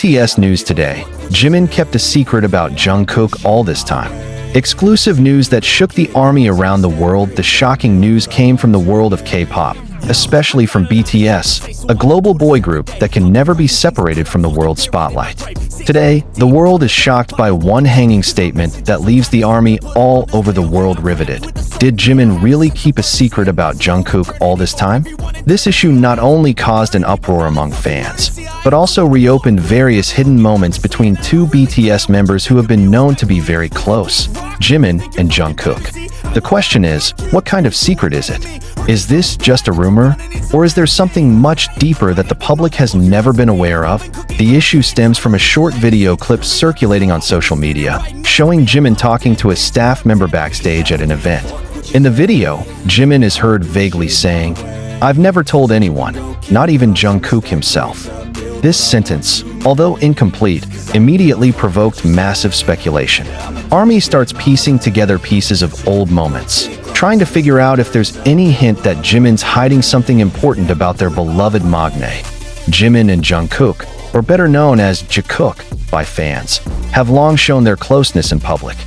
BTS news today. Jimin kept a secret about Jungkook all this time. Exclusive news that shook the army around the world. The shocking news came from the world of K-pop, especially from BTS, a global boy group that can never be separated from the world spotlight. Today, the world is shocked by one hanging statement that leaves the army all over the world riveted. Did Jimin really keep a secret about Jungkook all this time? This issue not only caused an uproar among fans, but also reopened various hidden moments between two BTS members who have been known to be very close, Jimin and Jungkook. The question is, what kind of secret is it? Is this just a rumor? Or is there something much deeper that the public has never been aware of? The issue stems from a short video clip circulating on social media, showing Jimin talking to a staff member backstage at an event. In the video, Jimin is heard vaguely saying, "I've never told anyone, not even Jungkook himself." This sentence, although incomplete, immediately provoked massive speculation. ARMY starts piecing together pieces of old moments, trying to figure out if there's any hint that Jimin's hiding something important about their beloved Magne. Jimin and Jungkook, or better known as Jungkook by fans, have long shown their closeness in public.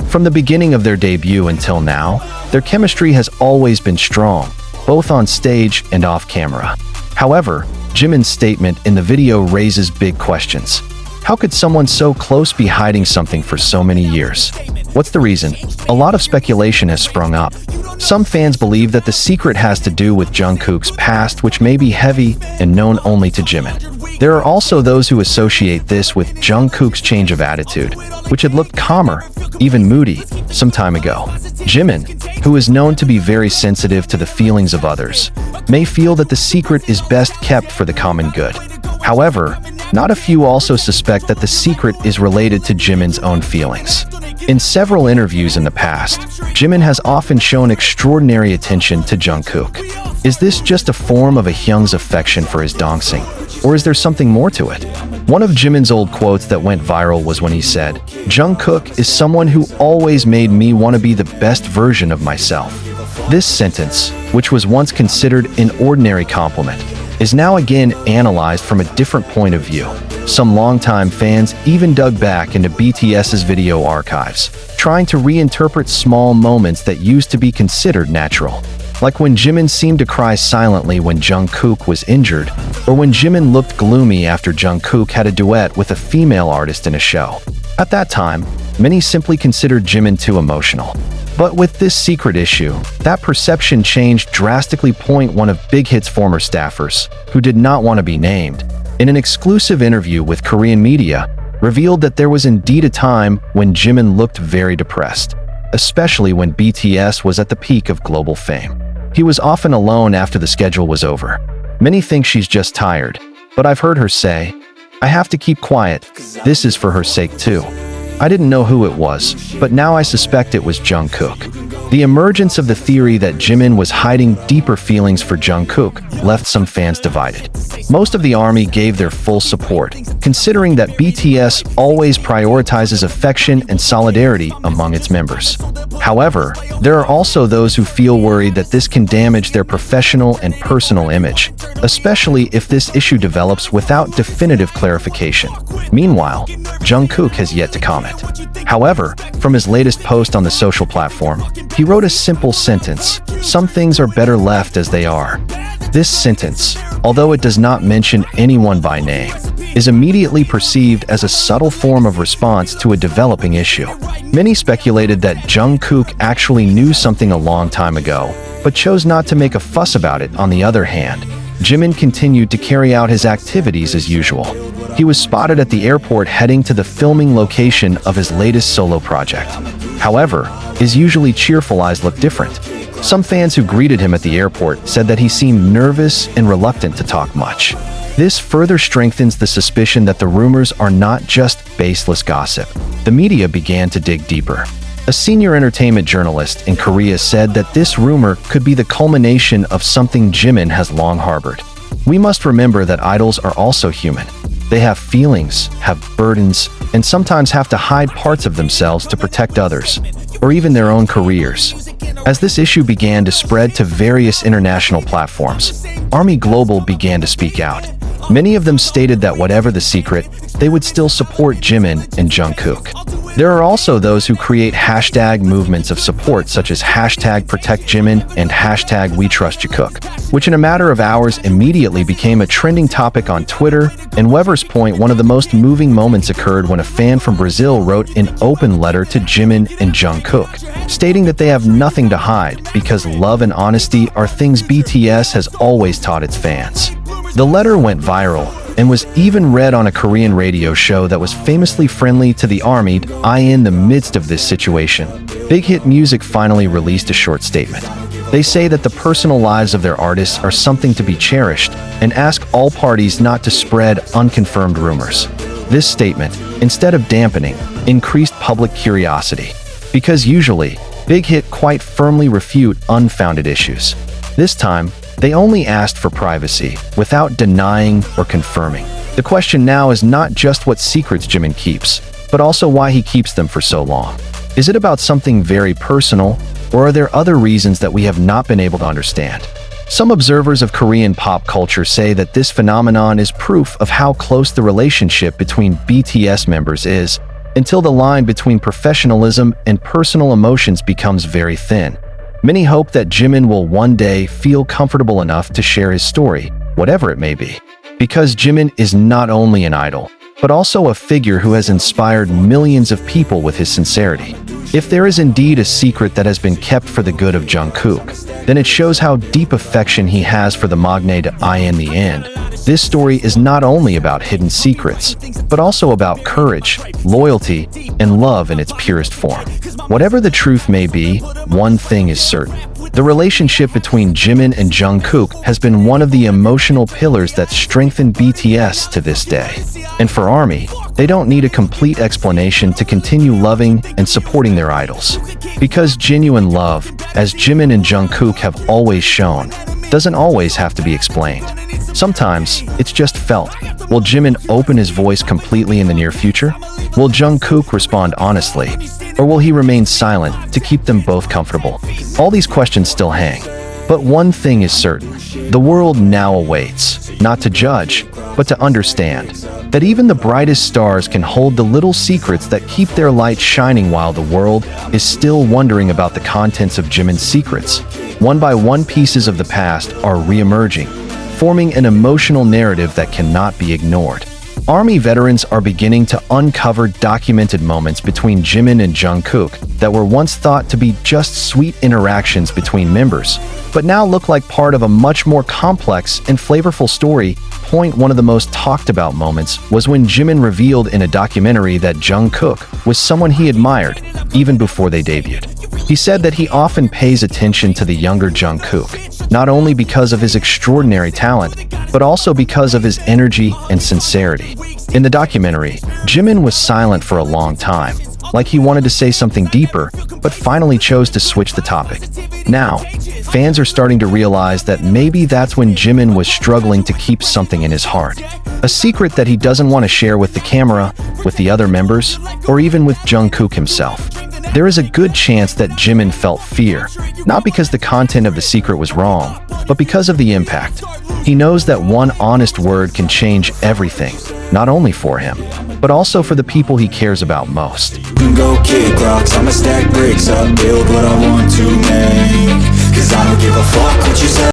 From the beginning of their debut until now, their chemistry has always been strong, both on stage and off camera. However, Jimin's statement in the video raises big questions. How could someone so close be hiding something for so many years? What's the reason? A lot of speculation has sprung up. Some fans believe that the secret has to do with Jungkook's past, which may be heavy and known only to Jimin. There are also those who associate this with Jungkook's change of attitude, which had looked calmer, even moody, some time ago. Jimin, who is known to be very sensitive to the feelings of others, may feel that the secret is best kept for the common good. However, not a few also suspect that the secret is related to Jimin's own feelings. In several interviews in the past, Jimin has often shown extraordinary attention to Jungkook. Is this just a form of a Hyung's affection for his dancing, or is there something more to it? One of Jimin's old quotes that went viral was when he said, "Jungkook is someone who always made me want to be the best version of myself." This sentence, which was once considered an ordinary compliment, is now again analyzed from a different point of view. Some longtime fans even dug back into BTS's video archives, trying to reinterpret small moments that used to be considered natural. Like when Jimin seemed to cry silently when Jungkook was injured, or when Jimin looked gloomy after Jungkook had a duet with a female artist in a show. At that time, many simply considered Jimin too emotional. But with this secret issue, that perception changed drastically. One of Big Hit's former staffers, who did not want to be named, in an exclusive interview with Korean media, revealed that there was indeed a time when Jimin looked very depressed, especially when BTS was at the peak of global fame. He was often alone after the schedule was over. Many think she's just tired, but I've heard her say, "I have to keep quiet. This is for her sake too." I didn't know who it was, but now I suspect it was Jungkook. The emergence of the theory that Jimin was hiding deeper feelings for Jungkook left some fans divided. Most of the army gave their full support, considering that BTS always prioritizes affection and solidarity among its members. However, there are also those who feel worried that this can damage their professional and personal image, especially if this issue develops without definitive clarification. Meanwhile, Jungkook has yet to comment. However, from his latest post on the social platform, he wrote a simple sentence: "Some things are better left as they are." This sentence, although it does not mention anyone by name, is immediately perceived as a subtle form of response to a developing issue. Many speculated that Jungkook actually knew something a long time ago, but chose not to make a fuss about it. On the other hand, Jimin continued to carry out his activities as usual. He was spotted at the airport heading to the filming location of his latest solo project. However, his usually cheerful eyes looked different. Some fans who greeted him at the airport said that he seemed nervous and reluctant to talk much. This further strengthens the suspicion that the rumors are not just baseless gossip. The media began to dig deeper. A senior entertainment journalist in Korea said that this rumor could be the culmination of something Jimin has long harbored. We must remember that idols are also human. They have feelings, have burdens, and sometimes have to hide parts of themselves to protect others, or even their own careers. As this issue began to spread to various international platforms, Army Global began to speak out. Many of them stated that whatever the secret, they would still support Jimin and Jungkook. There are also those who create hashtag movements of support such as hashtag protect Jimin and hashtag we trust Jungkook, which in a matter of hours immediately became a trending topic on Twitter. And Weber's point, one of the most moving moments occurred when a fan from Brazil wrote an open letter to Jimin and Jungkook, stating that they have nothing to hide because love and honesty are things BTS has always taught its fans. The letter went viral and was even read on a Korean radio show that was famously friendly to the army. In the midst of this situation, Big Hit Music finally released a short statement. They say that the personal lives of their artists are something to be cherished and ask all parties not to spread unconfirmed rumors. This statement, instead of dampening, increased public curiosity, because usually, Big Hit quite firmly refute unfounded issues. This time, they only asked for privacy, without denying or confirming. The question now is not just what secrets Jimin keeps, but also why he keeps them for so long. Is it about something very personal, or are there other reasons that we have not been able to understand? Some observers of Korean pop culture say that this phenomenon is proof of how close the relationship between BTS members is, until the line between professionalism and personal emotions becomes very thin. Many hope that Jimin will one day feel comfortable enough to share his story, whatever it may be. Because Jimin is not only an idol, but also a figure who has inspired millions of people with his sincerity. If there is indeed a secret that has been kept for the good of Jungkook, then it shows how deep affection he has for the magnate. In the end, this story is not only about hidden secrets, but also about courage, loyalty, and love in its purest form. Whatever the truth may be, one thing is certain. The relationship between Jimin and Jungkook has been one of the emotional pillars that strengthen BTS to this day. And for ARMY, they don't need a complete explanation to continue loving and supporting their idols. Because genuine love, as Jimin and Jungkook have always shown, doesn't always have to be explained. Sometimes, it's just felt. Will Jimin open his voice completely in the near future? Will Jungkook respond honestly? Or will he remain silent to keep them both comfortable? All these questions still hang. But one thing is certain. The world now awaits, not to judge, but to understand, that even the brightest stars can hold the little secrets that keep their light shining while the world is still wondering about the contents of Jimin's secrets. One by one, pieces of the past are re-emerging, forming an emotional narrative that cannot be ignored. ARMY veterans are beginning to uncover documented moments between Jimin and Jungkook that were once thought to be just sweet interactions between members, but now look like part of a much more complex and flavorful story. One of the most talked about moments was when Jimin revealed in a documentary that Jungkook was someone he admired even before they debuted. He said that he often pays attention to the younger Jungkook, not only because of his extraordinary talent, but also because of his energy and sincerity. In the documentary, Jimin was silent for a long time, like he wanted to say something deeper, but finally chose to switch the topic. Now, fans are starting to realize that maybe that's when Jimin was struggling to keep something in his heart. A secret that he doesn't want to share with the camera, with the other members, or even with Jungkook himself. There is a good chance that Jimin felt fear, not because the content of the secret was wrong, but because of the impact. He knows that one honest word can change everything, not only for him, but also for the people he cares about most. Go kick rocks, I'ma stack bricks up, build what I want to make, 'cause I don't give a fuck what you say.